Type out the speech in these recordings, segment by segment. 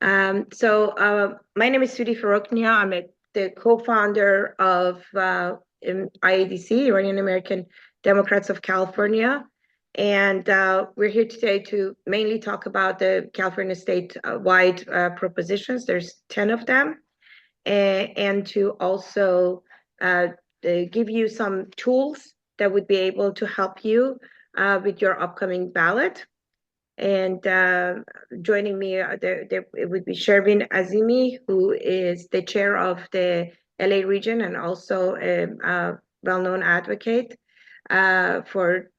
My name is Sudi Farokhnia. I'm the co-founder of IADC, Iranian American Democrats of California. And we're here today to mainly talk about the California state-wide propositions. There's 10 of them. And to also give you some tools that would be able to help you with your upcoming ballot. And joining me, it would be Shervin Aazimi, who is the chair of the LA region and also a well-known advocate for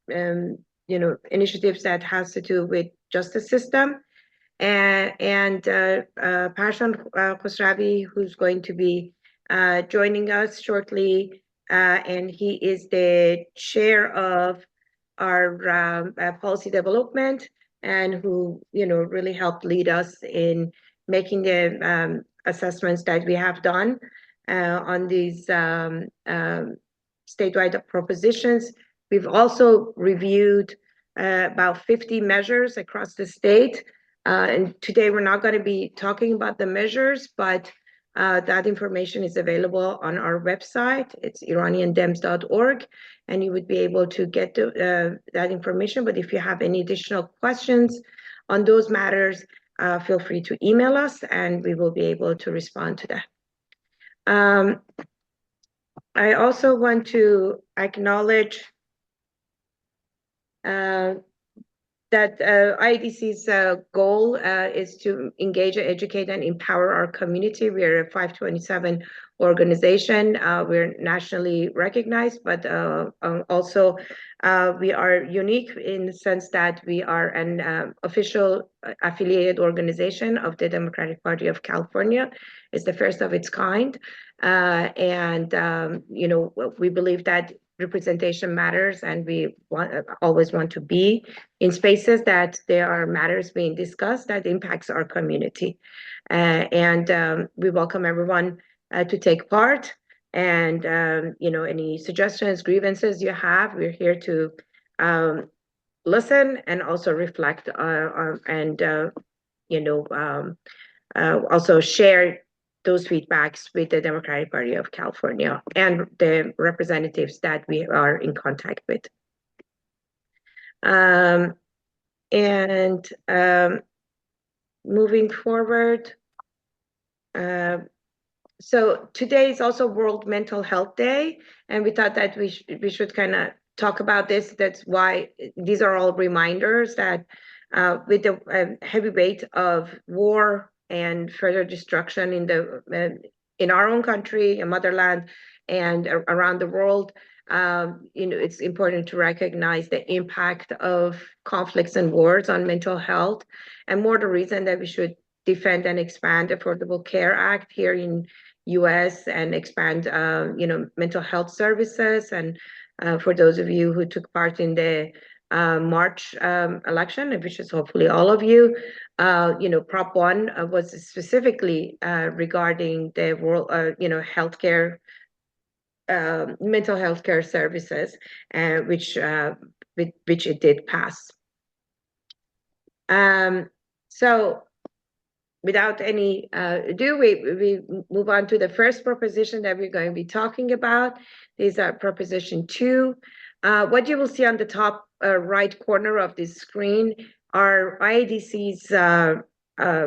initiatives that has to do with justice system, and Parshan Khosravi, who's going to be joining us shortly, and he is the chair of our policy development, and who really helped lead us in making the assessments that we have done on these statewide propositions. We've also reviewed about 50 measures across the state, and today we're not going to be talking about the measures, but that information is available on our website. It's iraniandems.org, and you would be able to get that information. But if you have any additional questions on those matters, feel free to email us, and we will be able to respond to that. I also want to acknowledge that IADC's goal is to engage, educate, and empower our community. We're a 527 organization. We're nationally recognized, but also we are unique in the sense that we are an official affiliated organization of the Democratic Party of California. It's the first of its kind. We believe that representation matters, and we always want to be in spaces that there are matters being discussed that impacts our community. We welcome everyone to take part. And any suggestions, grievances you have, we're here to listen and also reflect also share those feedbacks with the Democratic Party of California and the representatives that we are in contact with. Moving forward, so today is also World Mental Health Day, and we thought that we should kind of talk about this. That's why these are all reminders that with the heavy weight of war and further destruction in our own country, in motherland, and around the world, it's important to recognize the impact of conflicts and wars on mental health, and more the reason that we should defend and expand Affordable Care Act here in U.S. and expand, mental health services. And for those of you who took part in the March election, which is hopefully all of you, Prop 1 was specifically regarding the world, healthcare, mental health care services, which it did pass. So without any ado, we move on to the first proposition that we're going to be talking about. These are Proposition 2. What you will see on the top right corner of this screen are IADC's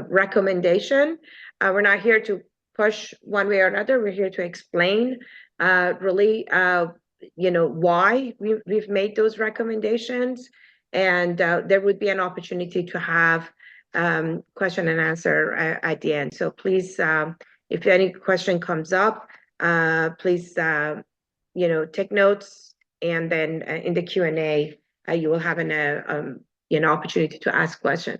recommendation. We're not here to push one way or another. We're here to explain really, why we've made those recommendations. And there would be an opportunity to have question and answer at the end. So please, if any question comes up, please, take notes, and then in the Q&A, you will have an opportunity to ask questions.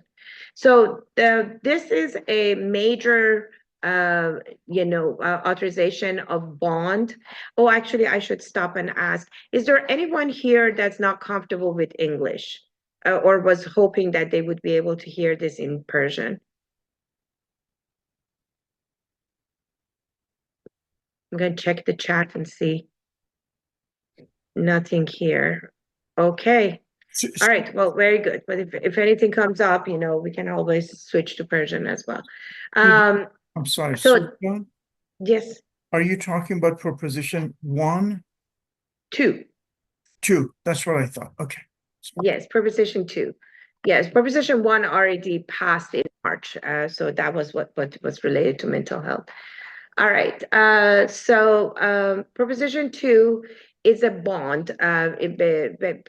So this is a major, authorization of bond. Oh, actually, I should stop and ask, is there anyone here that's not comfortable with English? Or was hoping that they would be able to hear this in Persian? I'm going to check the chat and see. Nothing here. Okay. All right, well, very good. But if anything comes up, we can always switch to Persian as well. I'm sorry, So, Sultan, yes, are you talking about proposition 1, 2. 2? That's what I thought. Okay. Yes, proposition 2. Yes, proposition 1 already passed in March. So that was what was related to mental health. All right. Proposition 2 is a bond.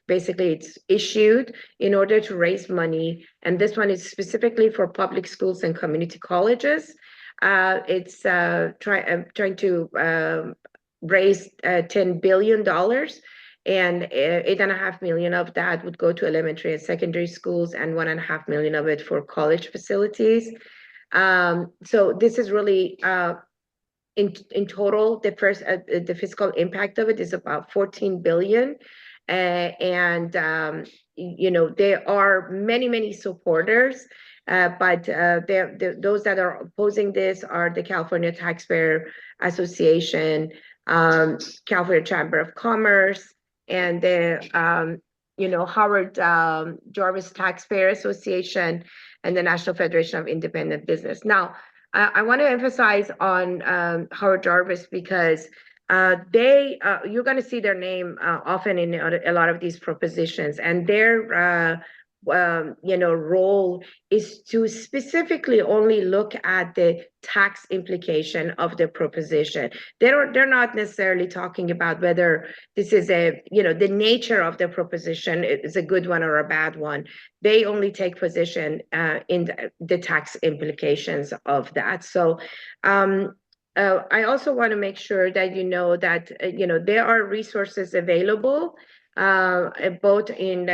Basically, it's issued in order to raise money, and this one is specifically for public schools and community colleges. It's trying to raise $10 billion, and 8.5 million of that would go to elementary and secondary schools, and 1.5 million of it for college facilities. So this is really in total, the fiscal impact of it is about 14 billion. And there are many supporters, but those that are opposing this are the California Taxpayer Association, California Chamber of Commerce, and the Howard Jarvis Taxpayer Association, and the National Federation of Independent Business. Now, I want to emphasize on Howard Jarvis because you're going to see their name often in a lot of these propositions, and their role is to specifically only look at the tax implication of the proposition. They're not necessarily talking about whether this is the nature of the proposition is a good one or a bad one. They only take position in the tax implications of that. So I also want to make sure that that there are resources available both in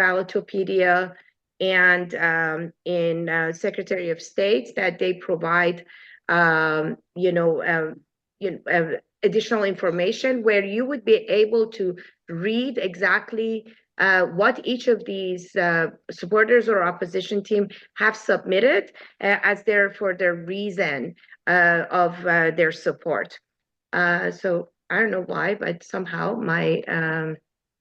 Ballotopedia and in Secretary of State, that they provide additional information where you would be able to read exactly what each of these supporters or opposition team have submitted as for their reason of their support. So I don't know why, but somehow my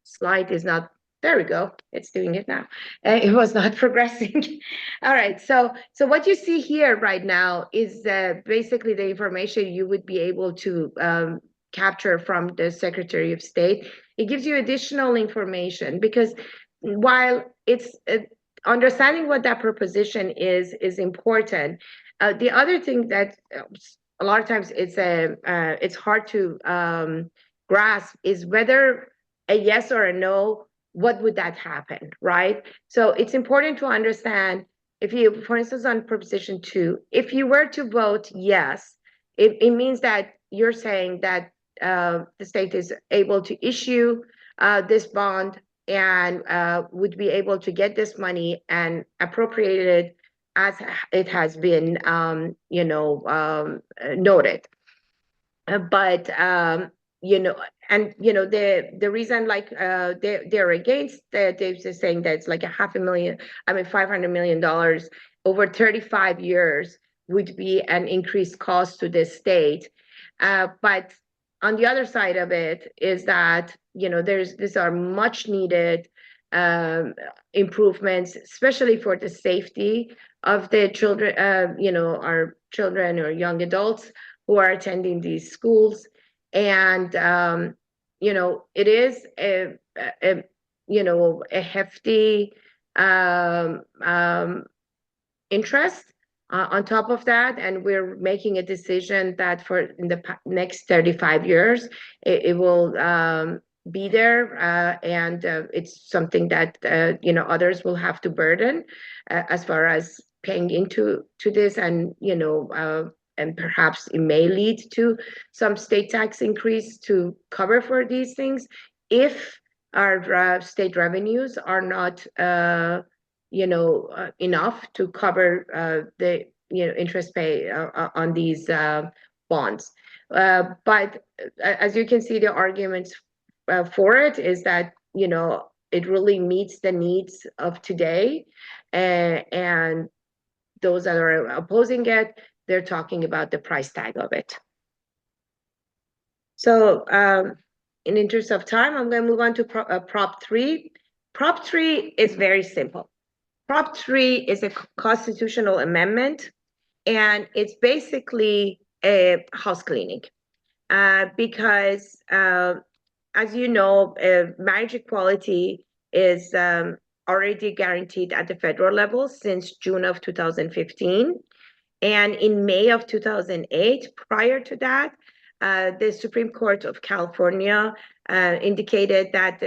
slide is not, there we go, it's doing it now. It was not progressing. All right, so what you see here right now is basically the information you would be able to capture from the Secretary of State. It gives you additional information because while it's understanding what that proposition is important, the other thing that a lot of times it's hard to grasp is whether a yes or a no, what would that happen, right? So it's important to understand, if you, for instance, on proposition 2, if you were to vote yes, it means that you're saying that the state is able to issue this bond and would be able to get this money and appropriate it as it has been noted. But the reason, like they're against that, they're just saying that it's like $500 million over 35 years would be an increased cost to the state. But on the other side of it is that these are much needed improvements, especially for the safety of the children, our children or young adults who are attending these schools. And it is a hefty interest on top of that, and we're making a decision that for in the next 35 years it will be there, and it's something that others will have to burden as far as paying into this, and and perhaps it may lead to some state tax increase to cover for these things if our state revenues are not enough to cover the interest pay on these bonds. But as you can see, the arguments for it is that it really meets the needs of today, and those that are opposing it, they're talking about the price tag of it. So in interest of time, I'm going to move on to Prop 3. Prop 3 is very simple. Prop 3 is a constitutional amendment, and it's basically a house cleaning. Because as you know, marriage equality is already guaranteed at the federal level since June of 2015. And in May of 2008, prior to that, the Supreme Court of California indicated that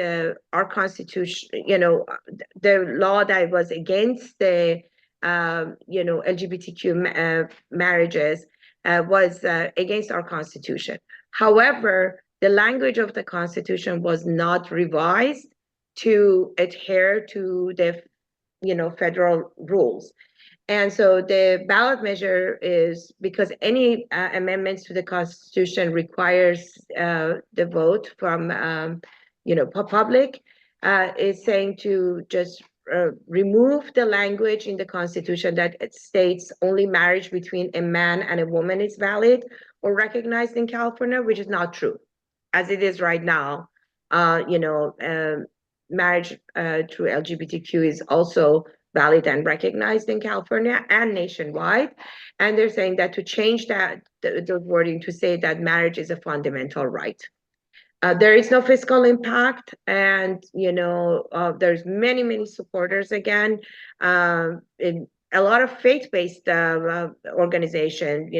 our Constitution, the law that was against the, LGBTQ marriages was against our Constitution. However, the language of the Constitution was not revised to adhere to the, federal rules. And so the ballot measure is because any amendments to the Constitution requires the vote from, public, is saying to just remove the language in the Constitution that it states only marriage between a man and a woman is valid or recognized in California, which is not true. As it is right now, marriage through LGBTQ is also valid and recognized in California and nationwide. And they're saying that to change that, the wording to say that marriage is a fundamental right. There is no fiscal impact, and there's many supporters again. In a lot of faith-based organizations,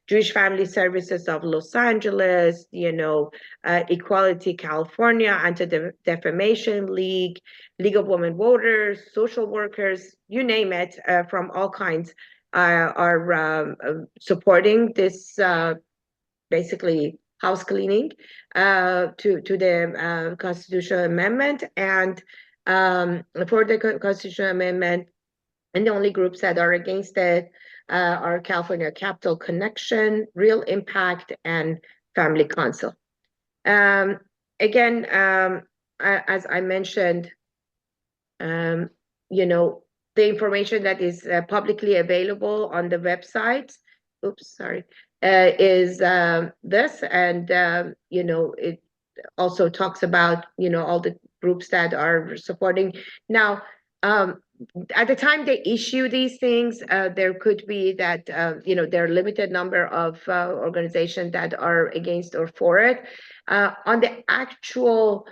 Jewish Family Services of Los Angeles, Equality California, Anti-Defamation League, League of Women Voters, social workers, you name it, from all kinds are supporting this basically house cleaning to the constitutional amendment. And for the constitutional amendment, and the only groups that are against it are California Capital Connection, Real Impact, and Family Council. Again, as I mentioned, the information that is publicly available on the website, is this, and it also talks about all the groups that are supporting. Now, at the time they issue these things, there could be that there are a limited number of organizations that are against or for it. On the actual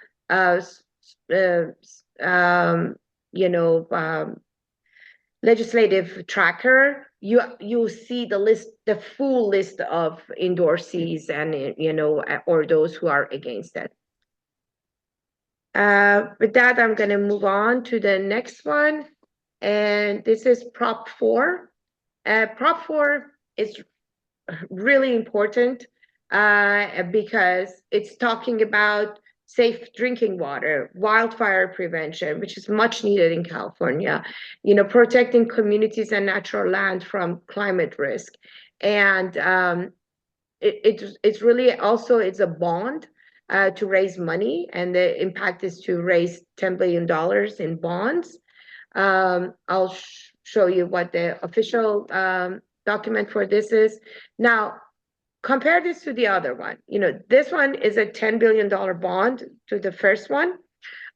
legislative tracker, you see the list, the full list of endorsees and or those who are against it. With that, I'm going to move on to the next one, and this is Prop 4. Prop 4 is really important because it's talking about safe drinking water, wildfire prevention, which is much needed in California, protecting communities and natural land from climate risk. And it's really also, it's a bond to raise money, and the impact is to raise $10 billion in bonds. I'll show you what the official document for this is. Now, compare this to the other one. This one is a $10 billion bond to the first one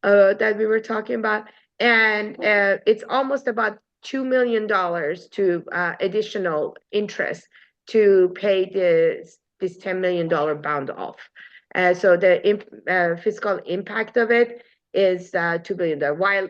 that we were talking about. And it's almost about $2 million to additional interest to pay this $10 million bond off. So the fiscal impact of it is $2 billion. While,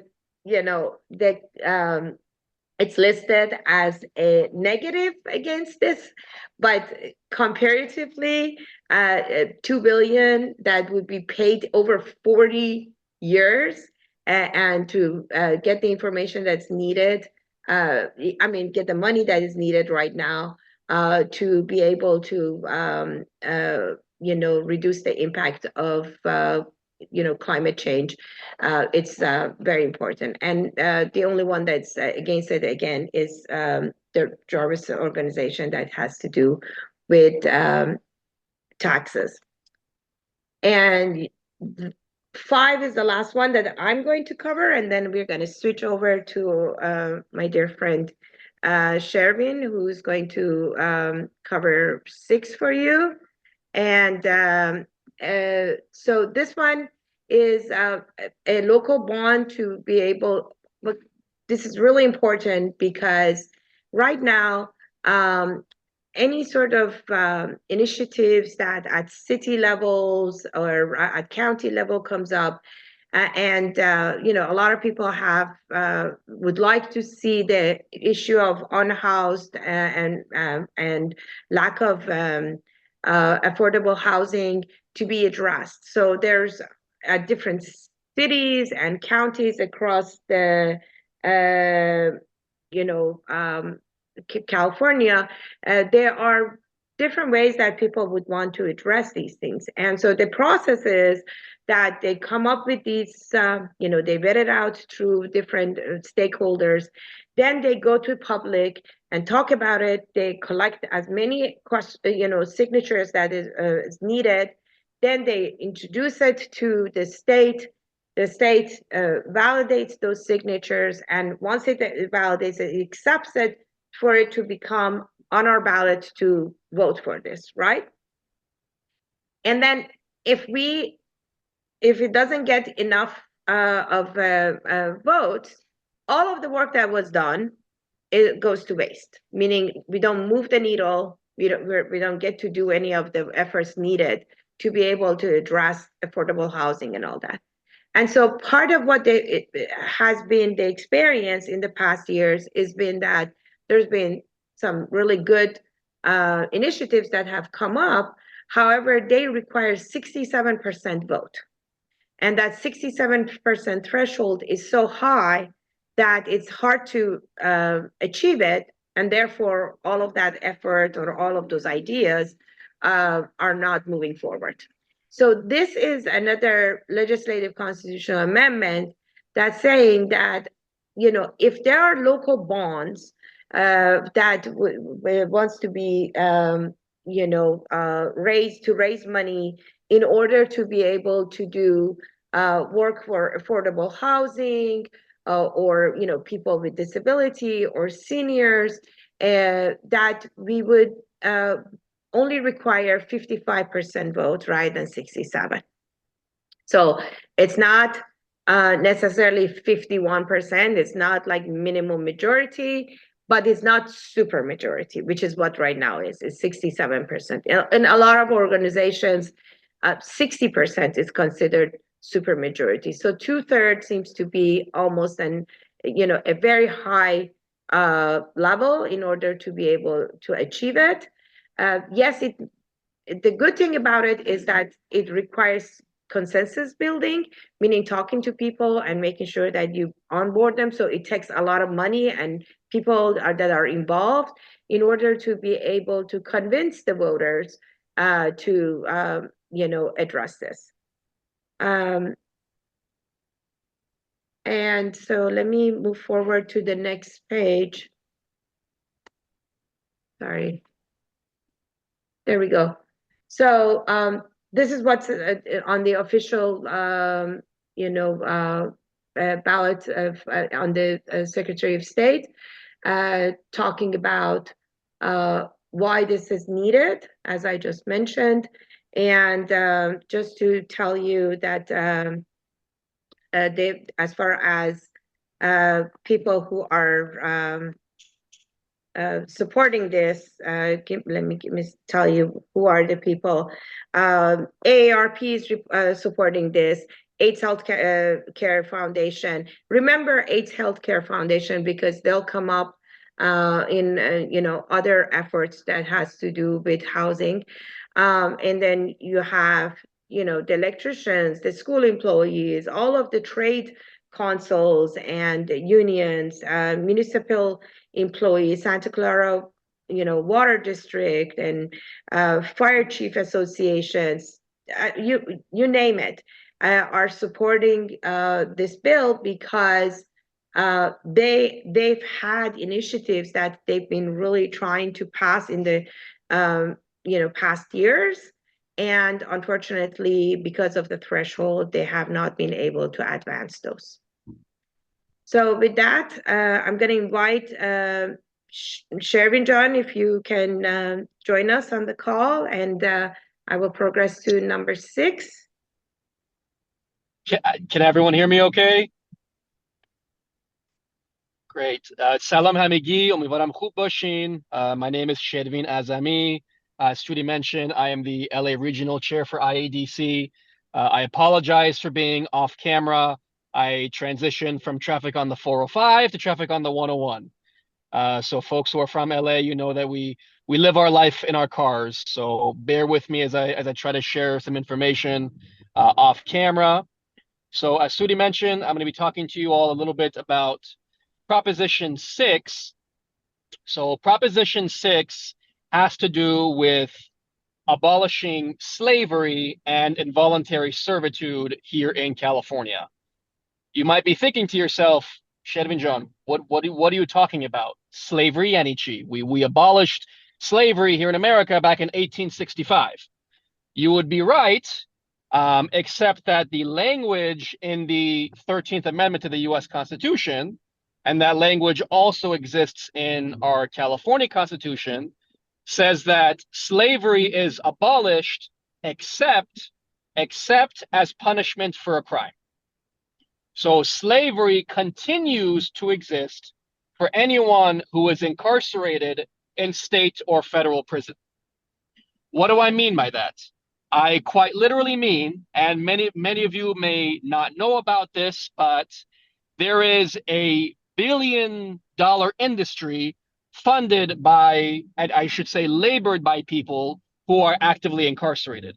it's listed as a negative against this, but comparatively, $2 billion that would be paid over 40 years, and to get the information that's needed, get the money that is needed right now to be able to, reduce the impact of climate change. It's very important. And the only one that's against it again is the Jarvis organization that has to do with taxes. And 5 is the last one that I'm going to cover, and then we're going to switch over to my dear friend Shervin, who's going to cover 6 for you. And so this one is a local bond to be able, look, this is really important because right now, any sort of initiatives that at city levels or at county level comes up, and you know, a lot of people have would like to see the issue of unhoused and lack of affordable housing to be addressed. So there's different cities and counties across the you know, California. There are different ways that people would want to address these things. And so the process is that they come up with these, you know, they vet it out through different stakeholders. Then they go to public and talk about it. They collect as many, you know, signatures that is needed. Then they introduce it to the state. The state validates those signatures, and once it validates it, it accepts it for it to become on our ballot to vote for this, right? And then if it doesn't get enough of votes, all of the work that was done, it goes to waste, meaning we don't move the needle, we don't get to do any of the efforts needed to be able to address affordable housing and all that. And so part of what has been the experience in the past years has been that there's been some really good initiatives that have come up. However, they require 67% vote. And that 67% threshold is so high that it's hard to achieve it. And therefore, all of that effort or all of those ideas are not moving forward. So this is another legislative constitutional amendment that's saying that, you know, if there are local bonds that wants to be, you know, raise money in order to be able to do work for affordable housing or, you know, people with disability or seniors, that we would only require 55% vote rather than 67. So it's not necessarily 51%. It's not like minimum majority, but it's not super majority, which is what right now is 67%. In a lot of organizations, 60% is considered super majority. So 2/3 seems to be almost an, you know, a very high level in order to be able to achieve it. Yes, the good thing about it is that it requires consensus building, meaning talking to people and making sure that you onboard them. So it takes a lot of money and people that are involved in order to be able to convince the voters to you know, address this. And so let me move forward to the next page. Sorry. There we go. So this is what's on the official, you know, ballot of on the Secretary of State, talking about why this is needed, as I just mentioned, and just to tell you that they, as far as people who are supporting this, let me tell you who are the people. AARP is supporting this. AIDS Healthcare Foundation. Remember AIDS Healthcare Foundation because they'll come up in you know, other efforts that has to do with housing. And then you have, you know, the electricians, the school employees, all of the trade councils and unions, municipal employees, Santa Clara, you know, water district and fire chief associations, you name it, are supporting this bill because they've had initiatives that they've been really trying to pass in the you know, past years. And unfortunately, because of the threshold, they have not been able to advance those. So with that, I'm going to invite Shervin John, if you can join us on the call, and I will progress to number 6. Can everyone hear me okay? Great. Salam hamigi, umivaram khub bashin. My name is Shervin Aazimi. As Sudi mentioned, I am the LA Regional Chair for IADC. I apologize for being off camera. I transitioned from traffic on the 405 to traffic on the 101. So folks who are from LA, you know that we live our life in our cars. So bear with me as I try to share some information off camera. So as Sudi mentioned, I'm going to be talking to you all a little bit about Proposition 6. So Proposition 6 has to do with abolishing slavery and involuntary servitude here in California. You might be thinking to yourself, Shervin John, what are you talking about? Slavery, Anichi. We abolished slavery here in America back in 1865. You would be right, except that the language in the 13th Amendment to the U.S. Constitution, and that language also exists in our California Constitution, says that slavery is abolished except as punishment for a crime. So slavery continues to exist for anyone who is incarcerated in state or federal prison. What do I mean by that? I quite literally mean, and many of you may not know about this, but there is a billion-dollar industry funded by, and I should say labored by people who are actively incarcerated.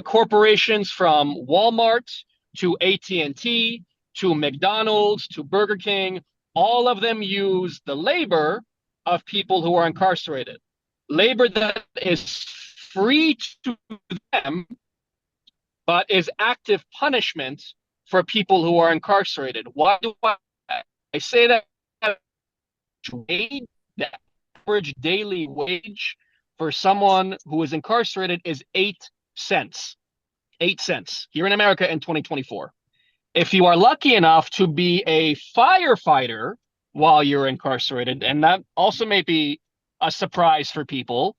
Corporations from Walmart to AT&T to McDonald's to Burger King, all of them use the labor of people who are incarcerated. Labor that is free to them, but is active punishment for people who are incarcerated. Why do I say that? The average daily wage for someone who is incarcerated is 8 cents. 8 cents here in America in 2024. If you are lucky enough to be a firefighter while you're incarcerated, and that also may be a surprise for people,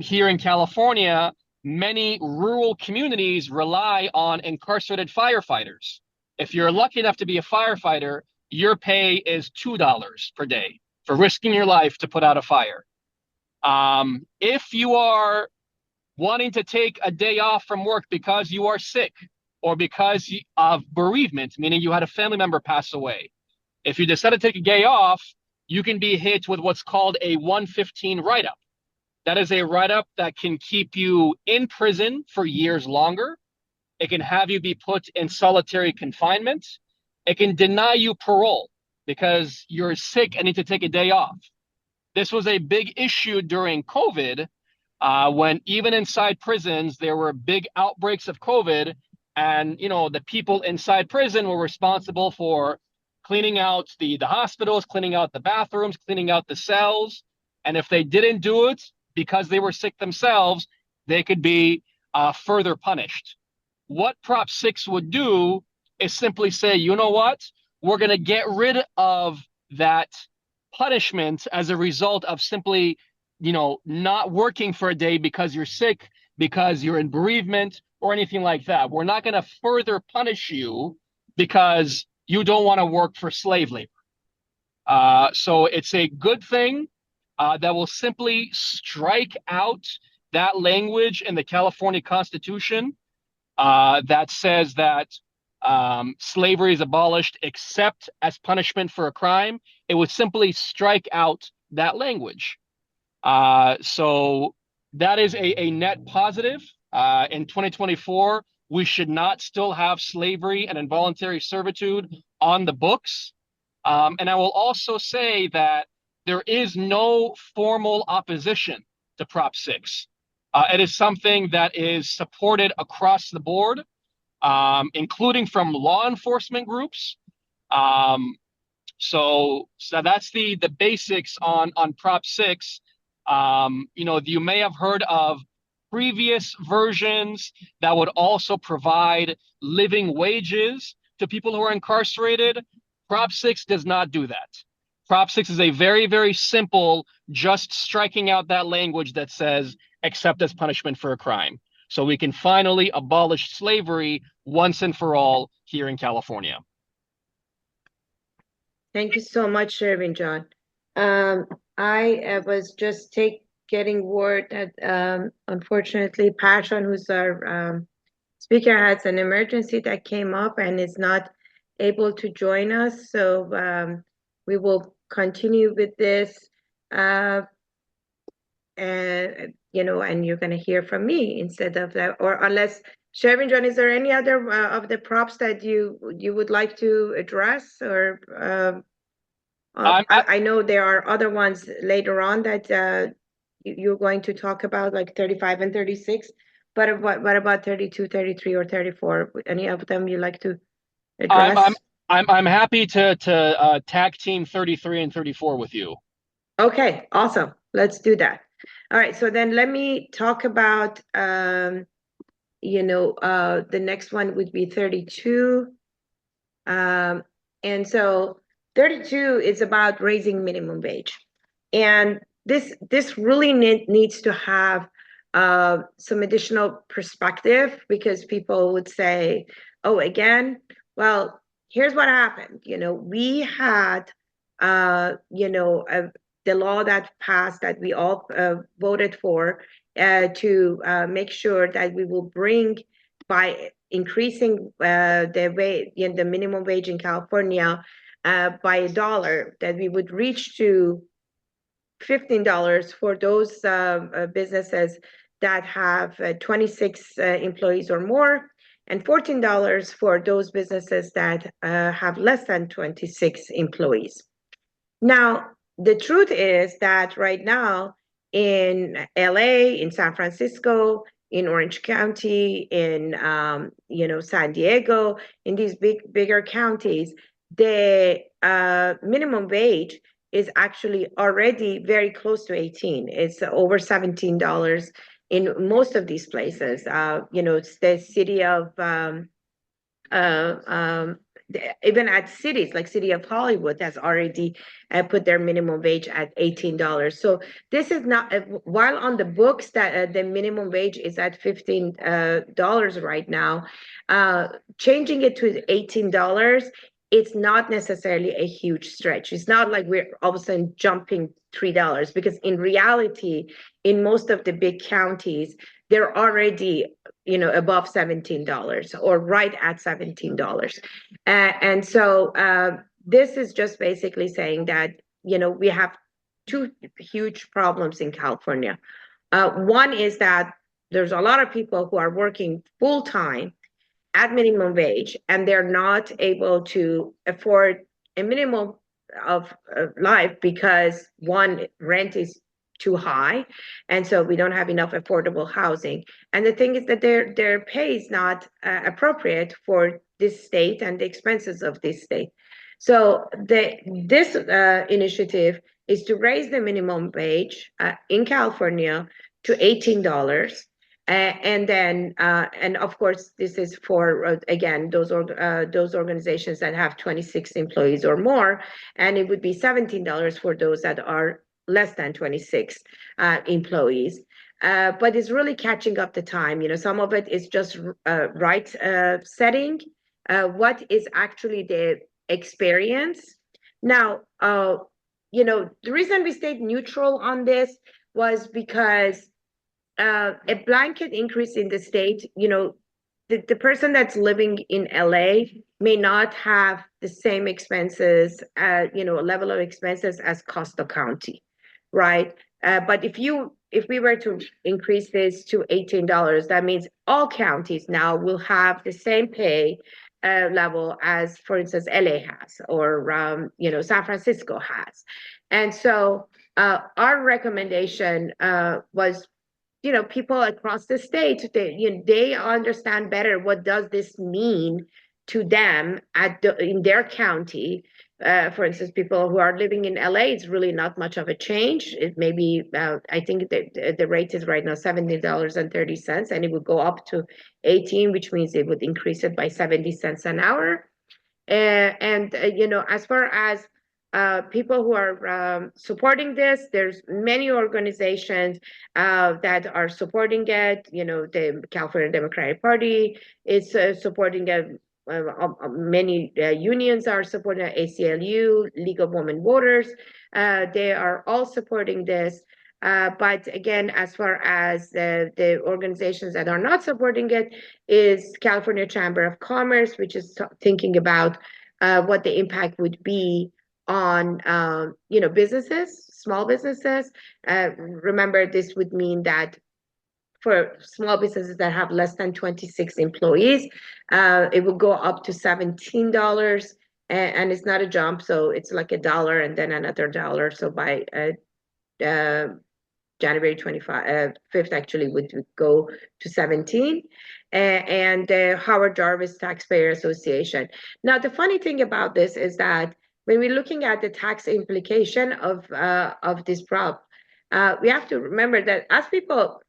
here in California, many rural communities rely on incarcerated firefighters. If you're lucky enough to be a firefighter, your pay is $2 per day for risking your life to put out a fire. If you are wanting to take a day off from work because you are sick or because of bereavement, meaning you had a family member pass away, if you decide to take a day off, you can be hit with what's called a 115 write-up. That is a write-up that can keep you in prison for years longer. It can have you be put in solitary confinement. It can deny you parole because you're sick and need to take a day off. This was a big issue during COVID, when even inside prisons, there were big outbreaks of COVID. And, the people inside prison were responsible for cleaning out the hospitals, cleaning out the bathrooms, cleaning out the cells. And if they didn't do it because they were sick themselves, they could be further punished. What Prop 6 would do is simply say, you know what? We're going to get rid of that punishment as a result of simply, not working for a day because you're sick, because you're in bereavement or anything like that. We're not going to further punish you because you don't want to work for slave labor. So it's a good thing that will simply strike out that language in the California Constitution that says that slavery is abolished except as punishment for a crime. It would simply strike out that language. So that is a net positive. In 2024, we should not still have slavery and involuntary servitude on the books. And I will also say that there is no formal opposition to Prop 6. It is something that is supported across the board, including from law enforcement groups. So that's the basics on Prop 6. You may have heard of previous versions that would also provide living wages to people who are incarcerated. Prop 6 does not do that. Prop 6 is a very, very simple, just striking out that language that says except as punishment for a crime. so we can finally abolish slavery once and for all here in California. Thank you so much, Shervin, John. I was just getting word that unfortunately Passion, who's our speaker, has an emergency that came up and is not able to join us. So we will continue with this. And and you're going to hear from me instead of that, or unless Shervin, John, is there any other of the props that you would like to address, or I know there are other ones later on that you're going to talk about, like 35 and 36, but what about 32, 33, or 34? Any of them you like to address? I'm happy to tag team 33 and 34 with you. Okay, awesome. Let's do that. All right, so then let me talk about the next one would be 32. And so 32 is about raising minimum wage. And this really needs to have some additional perspective, because people would say, oh, again, well, here's what happened. We had the law that passed, that we all voted for, to make sure that we will bring, by increasing the minimum wage in California by $1, that we would reach to $15 for those businesses that have 26 employees or more, and $14 for those businesses that have less than 26 employees. Now, the truth is that right now in LA, in San Francisco, in Orange County, in San Diego, in these bigger counties, the minimum wage is actually already very close to 18. It's over $17 in most of these places. It's the city of even at cities like City of Hollywood has already put their minimum wage at $18. So this is not, while on the books that the minimum wage is at $15 right now, changing it to $18, it's not necessarily a huge stretch. It's not like we're all of a sudden jumping $3, because in reality, in most of the big counties, they're already above $17 or right at $17. And so this is just basically saying that, we have two huge problems in California. One is that there's a lot of people who are working full-time at minimum wage, and they're not able to afford a minimum of life, because one, rent is too high, and so we don't have enough affordable housing. And the thing is that their pay is not appropriate for this state and the expenses of this state. So this initiative is to raise the minimum wage in California to $18. And then, and of course, this is for, again, those organizations that have 26 employees or more, and it would be $17 for those that are less than 26 employees. But it's really catching up the time. Some of it is just setting what is actually the experience. Now, the reason we stayed neutral on this was because a blanket increase in the state, the person that's living in LA may not have the same expenses, level of expenses as Costa County, right? But if we were to increase this to $18, that means all counties now will have the same pay level as, for instance, LA has, or San Francisco has. And so our recommendation was, people across the state, they understand better what does this mean to them in their county. For instance, people who are living in LA, it's really not much of a change. It may be, I think the rate is right now $17.30, and it would go up to 18, which means it would increase it by 70 cents an hour. And as far as people who are supporting this. There's many organizations that are supporting it. You know, the California Democratic Party is supporting it. Many unions are supporting it. ACLU, League of Women Voters, they are all supporting this. But again, as far as the organizations that are not supporting it is California Chamber of Commerce, which is thinking about what the impact would be on businesses, small businesses. Remember, this would mean that for small businesses that have less than 26 employees, it will go up to $17, and it's not a jump, so it's like $1 and then another $1. So by January 5th actually would go to 17, and the Howard Jarvis Taxpayer Association. Now, the funny thing about this is that when we're looking at the tax implication of this prop, we have to remember that as people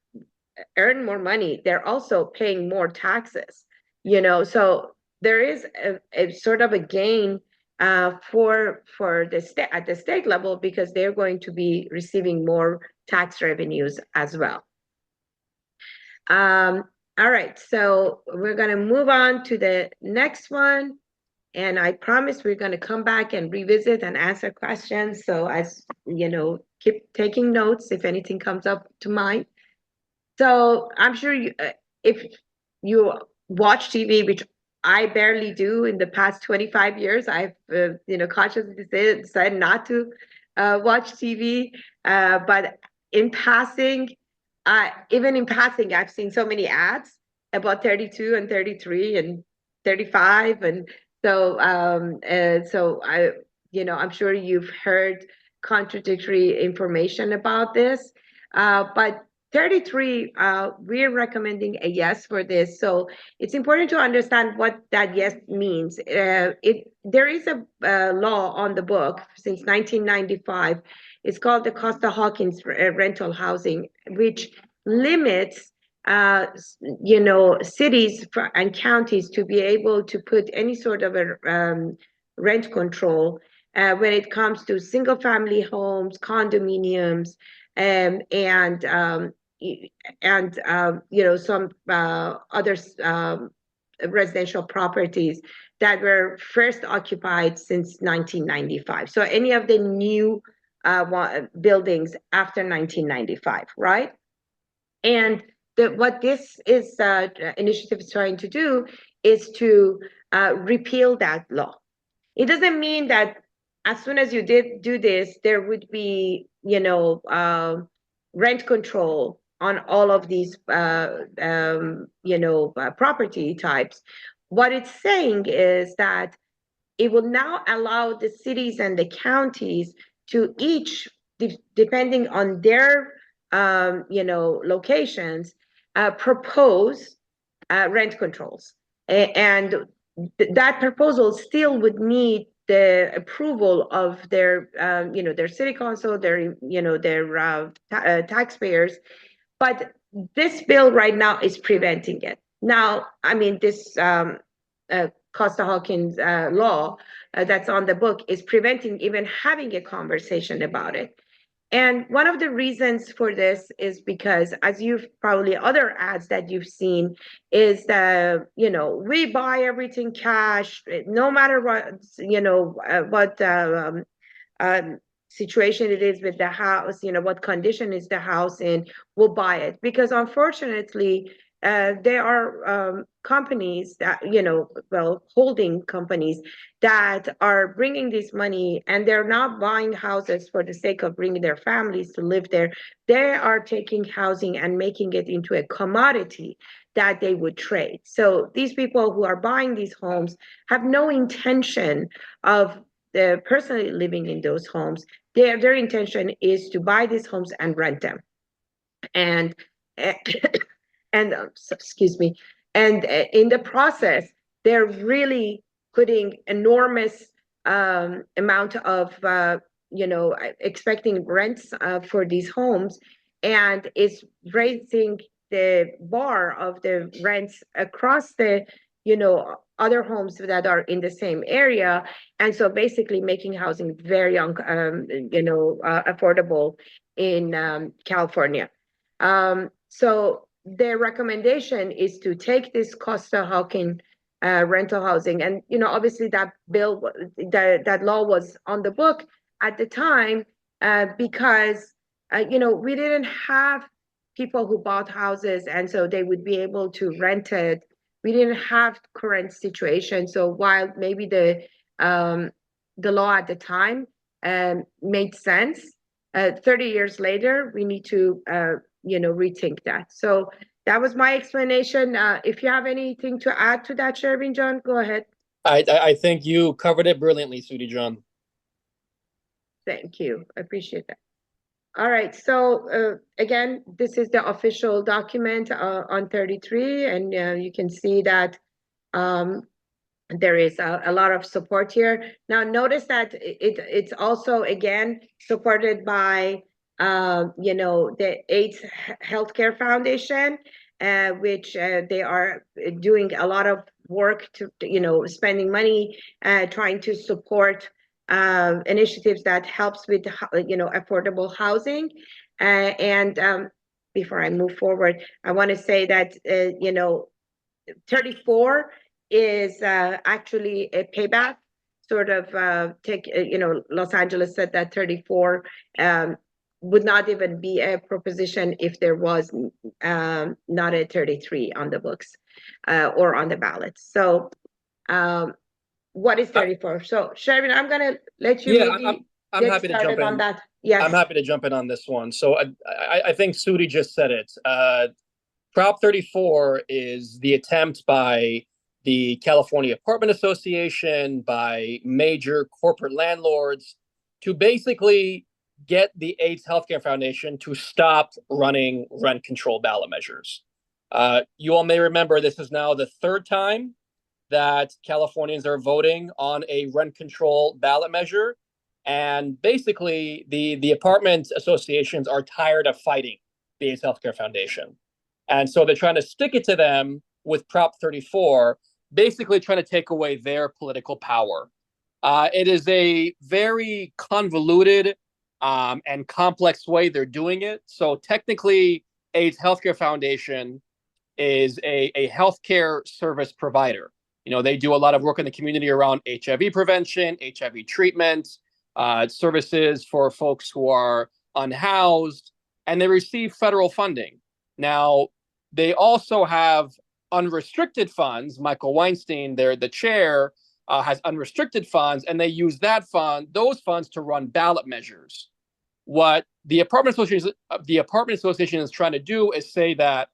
earn more money, they're also paying more taxes, so there is a sort of a gain for the state at the state level, because they're going to be receiving more tax revenues as well. All right, so we're going to move on to the next one, and I promise we're going to come back and revisit and answer questions. So as you know, keep taking notes if anything comes up to mind. So I'm sure if you watch TV, which I barely do. In the past 25 years, I've consciously decided not to watch TV. But in passing, even in passing, I've seen so many ads about 32 and 33 and 35, and so I'm sure you've heard contradictory information about this, but 33, we're recommending a yes for this. So it's important to understand what that yes means. There is a law on the book since 1995. It's called the Costa-Hawkins rental housing, which limits cities and counties to be able to put any sort of a rent control when it comes to single family homes, condominiums, and some other residential properties that were first occupied since 1995. So any of the new buildings after 1995, right? And what this initiative is trying to do is to repeal that law. It doesn't mean that as soon as you do this, there would be, rent control on all of these, property types. What it's saying is that it will now allow the cities and the counties to each, depending on their, locations, propose rent controls. And that proposal still would need the approval of their city council, their taxpayers. But this bill right now is preventing it. Now, I mean, this Costa-Hawkins law that's on the book is preventing even having a conversation about it. And one of the reasons for this is because, as you've probably other ads that you've seen, is that, we buy everything cash, no matter what, situation it is with the house, what condition is the house in, we'll buy it. Because unfortunately, there are companies that, holding companies that are bringing this money, and they're not buying houses for the sake of bringing their families to live there. They are taking housing and making it into a commodity that they would trade. So these people who are buying these homes have no intention of personally living in those homes. Their intention is to buy these homes and rent them. And excuse me, and in the process, they're really putting enormous amount of expecting rents for these homes, and it's raising the bar of the rents across the other homes that are in the same area, and so basically making housing very affordable in California. So their recommendation is to take this Costa Hawkins rental housing, and obviously that bill, that law was on the book at the time because we didn't have people who bought houses, and so they would be able to rent it. We didn't have current situation. So while maybe the law at the time made sense, 30 years later, we need to rethink that. So that was my explanation. If you have anything to add to that, Shervin, John, go ahead. I think you covered it brilliantly, Sudi John. Thank you. I appreciate that. All right. So again, this is the official document on 33, and you can see that there is a lot of support here. Now, notice that it's also, again, supported by the AIDS Healthcare Foundation, which they are doing a lot of work to, spending money, trying to support initiatives that helps with, affordable housing. And before I move forward, I want to say that, 34 is actually a payback, sort of Los Angeles said that 34 would not even be a proposition if there was not a 33 on the books or on the ballot. So what is 34? So Shervin, I'm going to let you I'm happy to jump in on that. Yes. I'm happy to jump in on this one. So I think Sudi just said it. Prop 34 is the attempt by the California Apartment Association, by major corporate landlords, to basically get the AIDS Healthcare Foundation to stop running rent control ballot measures. You all may remember this is now the third time that Californians are voting on a rent control ballot measure. And basically, the apartment associations are tired of fighting the AIDS Healthcare Foundation. And so they're trying to stick it to them with Prop 34, basically trying to take away their political power. It is a very convoluted and complex way they're doing it. So technically, AIDS Healthcare Foundation is a healthcare service provider. They do a lot of work in the community around HIV prevention, HIV treatment, services for folks who are unhoused, and they receive federal funding. Now, they also have unrestricted funds. Michael Weinstein, the chair, has unrestricted funds, and they use those funds to run ballot measures. What the apartment association is trying to do is say that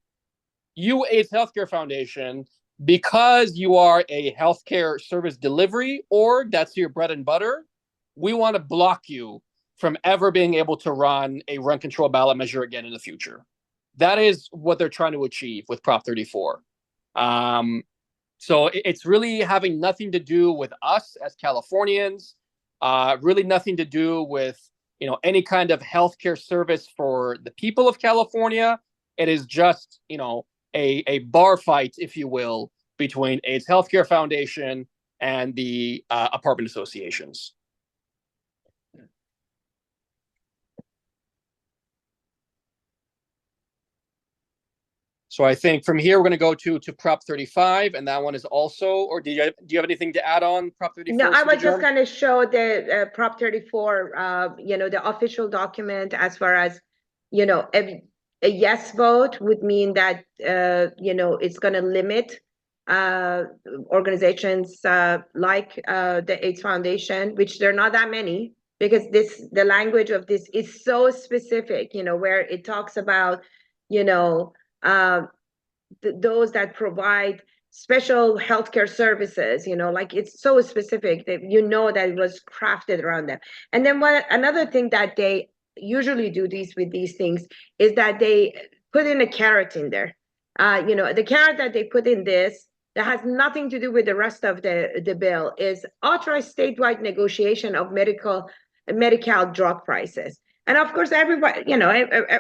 you, AIDS Healthcare Foundation, because you are a healthcare service delivery org, that's your bread and butter, we want to block you from ever being able to run a rent control ballot measure again in the future. That is what they're trying to achieve with Prop 34. So it's really having nothing to do with us as Californians, really nothing to do with any kind of healthcare service for the people of California. It is just a bar fight, if you will, between AIDS Healthcare Foundation and the apartment associations. So I think from here, we're going to go to Prop 35, and that one is also, or do you have anything to add on Prop 34? No, I was just going to show the Prop 34, the official document, as far as, a yes vote would mean that, it's going to limit organizations like the AIDS Foundation, which there are not that many, because the language of this is so specific, where it talks about, those that provide special healthcare services, like it's so specific that that it was crafted around them. And then another thing that they usually do with these things is that they put in a carrot in there. The carrot that they put in this, that has nothing to do with the rest of the bill, is authorize statewide negotiation of Medi-Cal drug prices. And of course, everybody,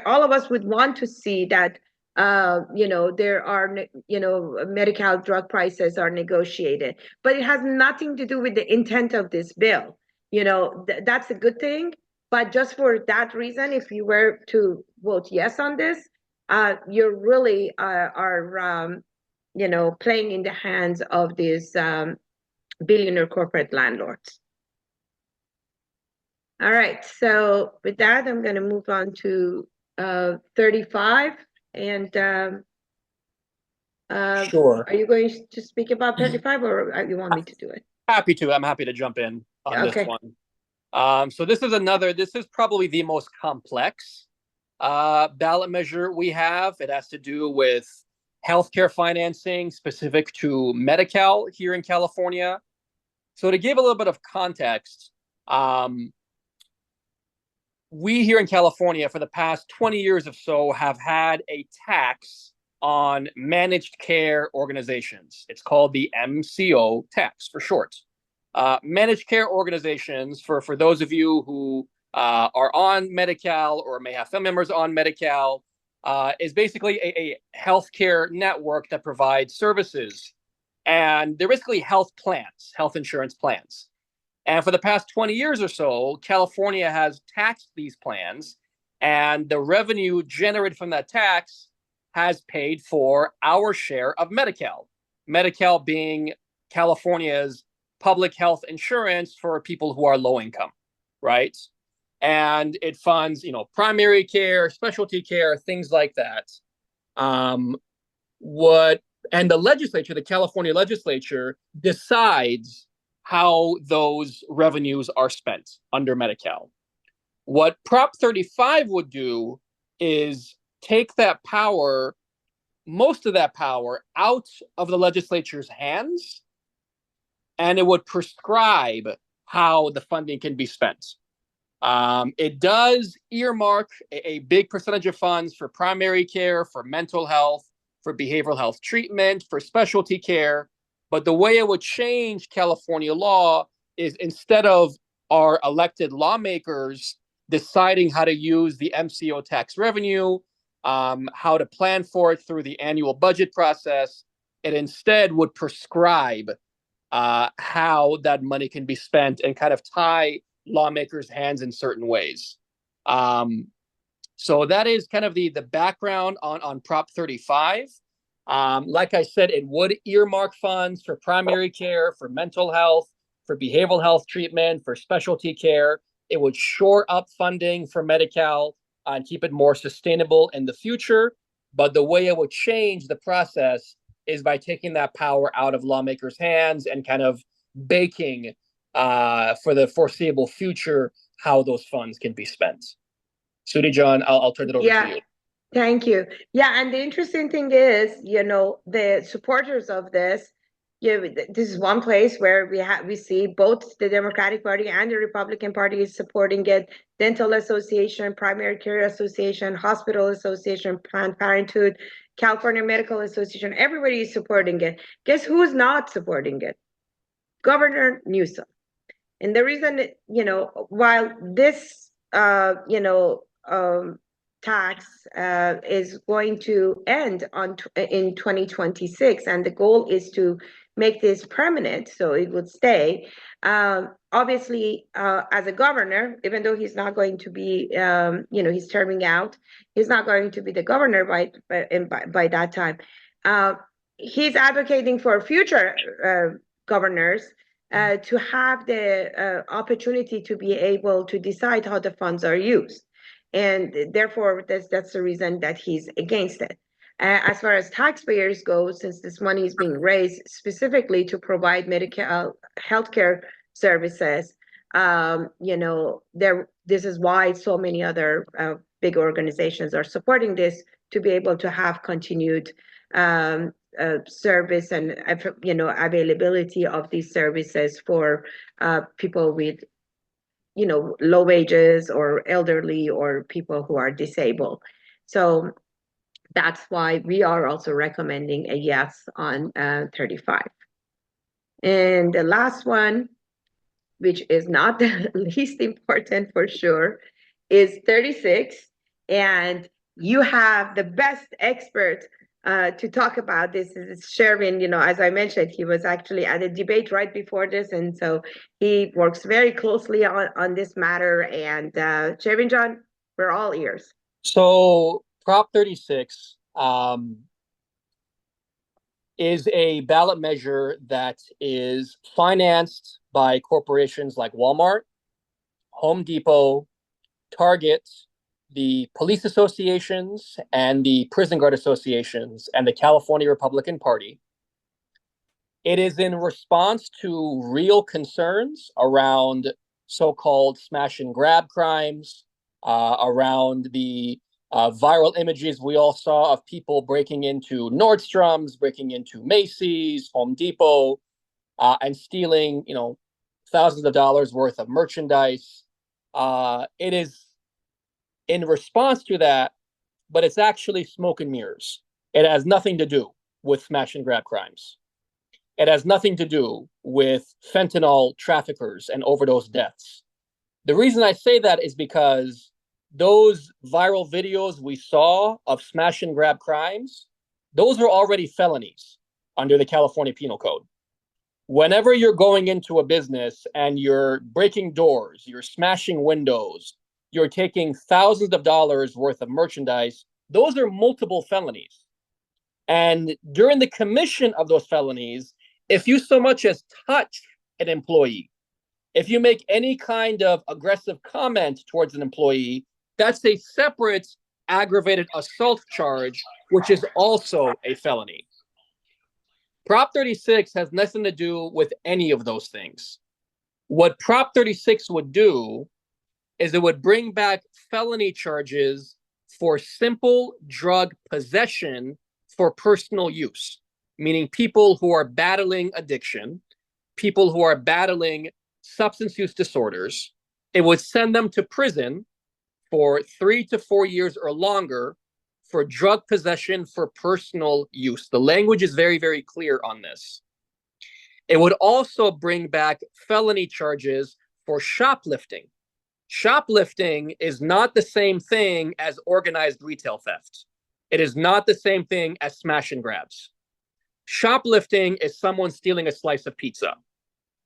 all of us would want to see that there are, Medi-Cal drug prices are negotiated, but it has nothing to do with the intent of this bill. That's a good thing, but just for that reason, if you were to vote yes on this, you really are playing in the hands of these billionaire corporate landlords. All right, so with that, I'm going to move on to 35. And Sure. are you going to speak about 35, or you want me to do it? Happy to. I'm happy to jump in on Okay. this one. So this is probably the most complex ballot measure we have. It has to do with healthcare financing specific to Medi-Cal here in California. So to give a little bit of context, we here in California for the past 20 years or so have had a tax on managed care organizations. It's called the MCO tax for short. Managed care organizations, for those of you who are on Medi-Cal or may have family members on Medi-Cal, is basically a healthcare network that provides services. And they're basically health plans, health insurance plans. And for the past 20 years or so, California has taxed these plans, and the revenue generated from that tax has paid for our share of Medi-Cal. Medi-Cal being California's public health insurance for people who are low income, right? And it funds, primary care, specialty care, things like that. And the legislature, the California legislature, decides how those revenues are spent under Medi-Cal. What Prop 35 would do is take that power, most of that power, out of the legislature's hands, and it would prescribe how the funding can be spent. It does earmark a big percentage of funds for primary care, for mental health, for behavioral health treatment, for specialty care. But the way it would change California law is instead of our elected lawmakers deciding how to use the MCO tax revenue, how to plan for it through the annual budget process, it instead would prescribe how that money can be spent and kind of tie lawmakers' hands in certain ways. So that is kind of the background on Prop 35. Like I said, it would earmark funds for primary care, for mental health, for behavioral health treatment, for specialty care. It would shore up funding for Medi-Cal and keep it more sustainable in the future. But the way it would change the process is by taking that power out of lawmakers' hands and kind of baking for the foreseeable future how those funds can be spent. Sudi John, I'll turn it over to you. Thank you. Yeah, and the interesting thing is, the supporters of this, this is one place where we see both the Democratic Party and the Republican Party is supporting it. Dental Association, Primary Care Association, Hospital Association, Planned Parenthood, California Medical Association, everybody is supporting it. Guess who's not supporting it? Governor Newsom. And the reason, while this, tax is going to end in 2026, and the goal is to make this permanent, so it would stay. Obviously, as a governor, even though he's not going to be, he's terming out, he's not going to be the governor by that time. He's advocating for future governors to have the opportunity to be able to decide how the funds are used. And therefore, that's the reason that he's against it. As far as taxpayers go, since this money is being raised specifically to provide medical healthcare services, this is why so many other big organizations are supporting this, to be able to have continued service and availability of these services for people with low wages or elderly or people who are disabled. So that's why we are also recommending a yes on 35. And the last one, which is not the least important for sure, is 36. And you have the best expert to talk about this. Is Shervin. As I mentioned, he was actually at a debate right before this, and so he works very closely on this matter. And Shervin, John, we're all ears. So Prop 36 is a ballot measure that is financed by corporations like Walmart, Home Depot, Target, the police associations, and the prison guard associations, and the California Republican Party. It is in response to real concerns around so-called smash and grab crimes, around the viral images we all saw of people breaking into Nordstrom's, breaking into Macy's, Home Depot, and stealing, thousands of dollars worth of merchandise. It is in response to that, but it's actually smoke and mirrors. It has nothing to do with smash and grab crimes. It has nothing to do with fentanyl traffickers and overdose deaths. The reason I say that is because those viral videos we saw of smash and grab crimes, those are already felonies under the California Penal Code. Whenever you're going into a business and you're breaking doors, you're smashing windows, you're taking thousands of dollars worth of merchandise, those are multiple felonies. And during the commission of those felonies, if you so much as touch an employee, if you make any kind of aggressive comment towards an employee, that's a separate aggravated assault charge, which is also a felony. Prop 36 has nothing to do with any of those things. What Prop 36 would do is it would bring back felony charges for simple drug possession for personal use, meaning people who are battling addiction, people who are battling substance use disorders. It would send them to prison for 3 to 4 years or longer for drug possession for personal use. The language is very, very clear on this. It would also bring back felony charges for shoplifting. Shoplifting is not the same thing as organized retail theft. It is not the same thing as smash and grabs. Shoplifting is someone stealing a slice of pizza.